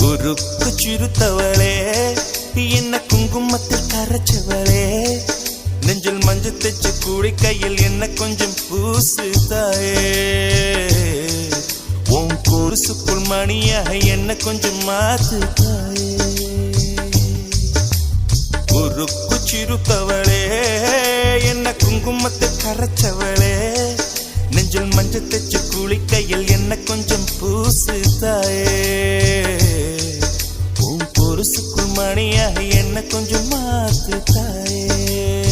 உருக்கு சிறுத்தவளே என்ன குங்குமத்தில் கரைச்சவளே நெஞ்சில் மஞ்சள் தைச்ச கூடி கையில் என்ன கொஞ்சம் பூசு தாயே உன் கொலுசுக்குள் மணியாக என்ன கொஞ்சம் மாத்து தாயே உருக்கு சிறுத்தவளே என்ன குங்குமத்தில் கரைச்சவளே நெஞ்சில் மஞ்சள் தைச்ச கூலி கையில் என்ன கொஞ்சம் பூசு தாயே உன் பொருசுக்குள் மணியாக என்ன கொஞ்சம் மாத்து தாயே